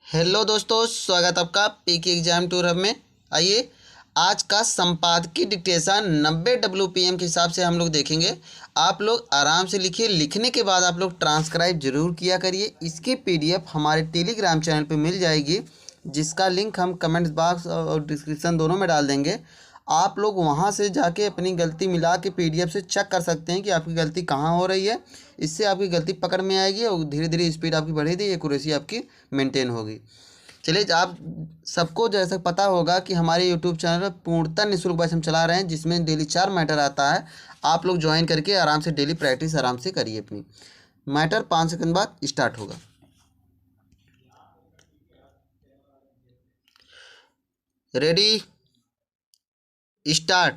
Hello दोस्तों, स्वागत आपका पीके एग्जाम टूर हब में। आइए आज का संपादकीय डिक्टेशन 90 WPM के हिसाब से हम लोग देखेंगे। आप लोग आराम से लिखिए, लिखने के बाद आप लोग ट्रांसक्राइब जरूर किया करिए। इसकी PDF हमारे टेलीग्राम चैनल पे मिल जाएगी, जिसका लिंक हम कमेंट्स बॉक्स और डिस्क्रिप्शन दोनों में डाल देंगे। आप लोग वहाँ से जाके अपनी गलती मिला के PDF से चेक कर सकते हैं कि आपकी गलती कहाँ हो रही है। इससे आपकी गलती पकड़ में आएगी और धीरे धीरे स्पीड आपकी बढ़ेगी, एक्यूरेसी आपकी मेंटेन होगी। चलिए, आप सबको जैसा पता होगा कि हमारे यूट्यूब चैनल पर पूर्णतः निःशुल्क बैच हम चला रहे हैं, जिसमें डेली 4 मैटर आता है। आप लोग ज्वाइन करके आराम से डेली प्रैक्टिस आराम से करिए अपनी। मैटर 5 सेकंड बाद स्टार्ट होगा। Ready, start.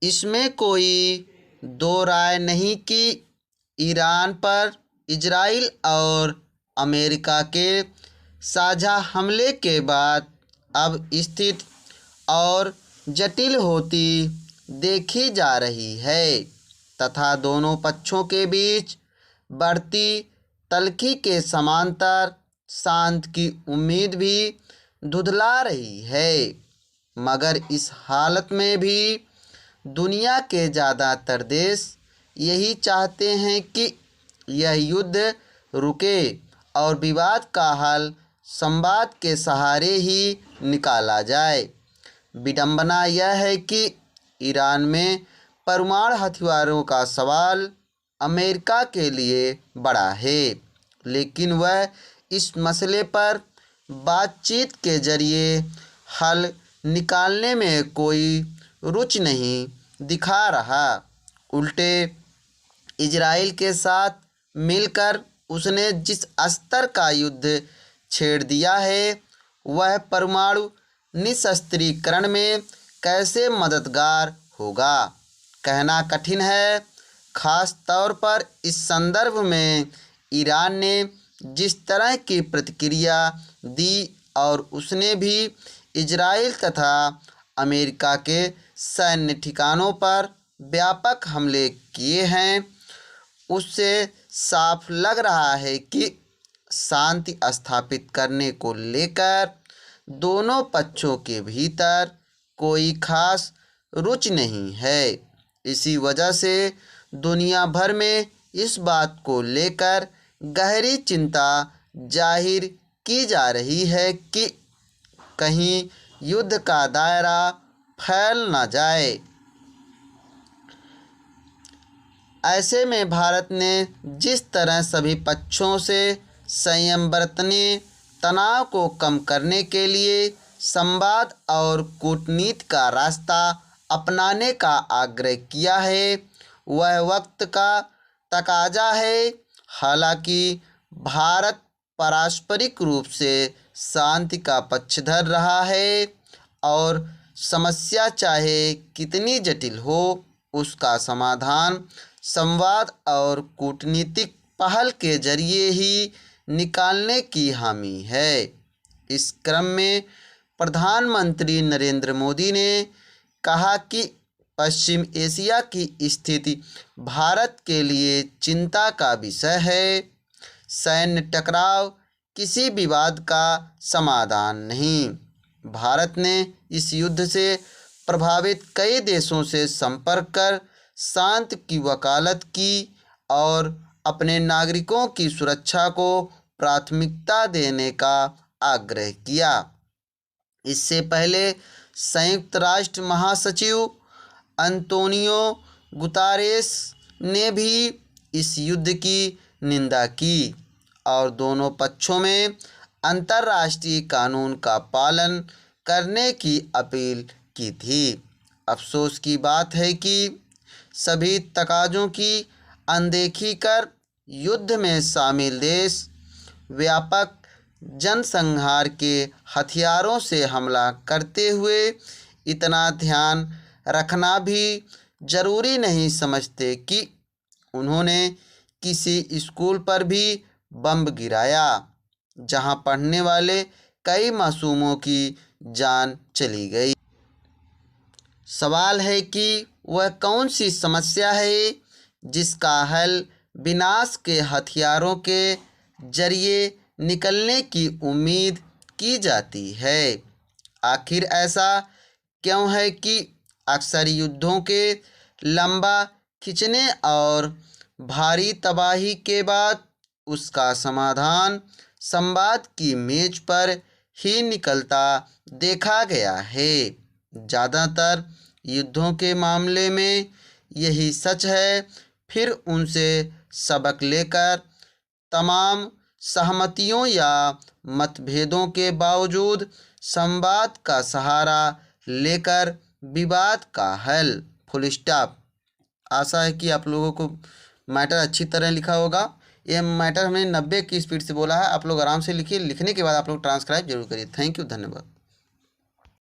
इसमें कोई दो राय नहीं कि ईरान पर इजराइल और अमेरिका के साझा हमले के बाद अब स्थिति और जटिल होती देखी जा रही है तथा दोनों पक्षों के बीच बढ़ती तल्खी के समांतर शांत की उम्मीद भी धुंधला रही है। मगर इस हालत में भी दुनिया के ज़्यादातर देश यही चाहते हैं कि यह युद्ध रुके और विवाद का हल संवाद के सहारे ही निकाला जाए। विडंबना यह है कि ईरान में परमाणु हथियारों का सवाल अमेरिका के लिए बड़ा है, लेकिन वह इस मसले पर बातचीत के जरिए हल निकालने में कोई रुचि नहीं दिखा रहा। उल्टे इजराइल के साथ मिलकर उसने जिस स्तर का युद्ध छेड़ दिया है, वह परमाणु निशस्त्रीकरण में कैसे मददगार होगा, कहना कठिन है। खास तौर पर इस संदर्भ में ईरान ने जिस तरह की प्रतिक्रिया दी और उसने भी इजराइल तथा अमेरिका के सैन्य ठिकानों पर व्यापक हमले किए हैं, उससे साफ लग रहा है कि शांति स्थापित करने को लेकर दोनों पक्षों के भीतर कोई खास रुचि नहीं है। इसी वजह से दुनिया भर में इस बात को लेकर गहरी चिंता जाहिर की जा रही है कि कहीं युद्ध का दायरा फैल न जाए। ऐसे में भारत ने जिस तरह सभी पक्षों से संयम बरतने, तनाव को कम करने के लिए संवाद और कूटनीति का रास्ता अपनाने का आग्रह किया है, वह वक्त का तकाजा है। हालांकि भारत पारस्परिक रूप से शांति का पक्षधर रहा है और समस्या चाहे कितनी जटिल हो, उसका समाधान संवाद और कूटनीतिक पहल के जरिए ही निकालने की हामी है। इस क्रम में प्रधानमंत्री नरेंद्र मोदी ने कहा कि पश्चिम एशिया की स्थिति भारत के लिए चिंता का विषय है। सैन्य टकराव किसी विवाद का समाधान नहीं। भारत ने इस युद्ध से प्रभावित कई देशों से संपर्क कर शांति की वकालत की और अपने नागरिकों की सुरक्षा को प्राथमिकता देने का आग्रह किया। इससे पहले संयुक्त राष्ट्र महासचिव अंतोनियो गुतारेस ने भी इस युद्ध की निंदा की और दोनों पक्षों में अंतर्राष्ट्रीय कानून का पालन करने की अपील की थी। अफसोस की बात है कि सभी तकाज़ों की अनदेखी कर युद्ध में शामिल देश व्यापक जनसंहार के हथियारों से हमला करते हुए इतना ध्यान रखना भी जरूरी नहीं समझते कि उन्होंने किसी स्कूल पर भी बम गिराया, जहां पढ़ने वाले कई मासूमों की जान चली गई। सवाल है कि वह कौन सी समस्या है जिसका हल विनाश के हथियारों के जरिए निकलने की उम्मीद की जाती है। आखिर ऐसा क्यों है कि अक्सर युद्धों के लंबा खिंचने और भारी तबाही के बाद उसका समाधान संवाद की मेज पर ही निकलता देखा गया है। ज़्यादातर युद्धों के मामले में यही सच है। फिर उनसे सबक लेकर तमाम सहमतियों या मतभेदों के बावजूद संवाद का सहारा लेकर विवाद का हल। Full stop. आशा है कि आप लोगों को मैटर अच्छी तरह लिखा होगा। ये मैटर हमने 90 की स्पीड से बोला है। आप लोग आराम से लिखिए। लिखने के बाद आप लोग ट्रांसक्राइब जरूर करिए। थैंक यू, धन्यवाद।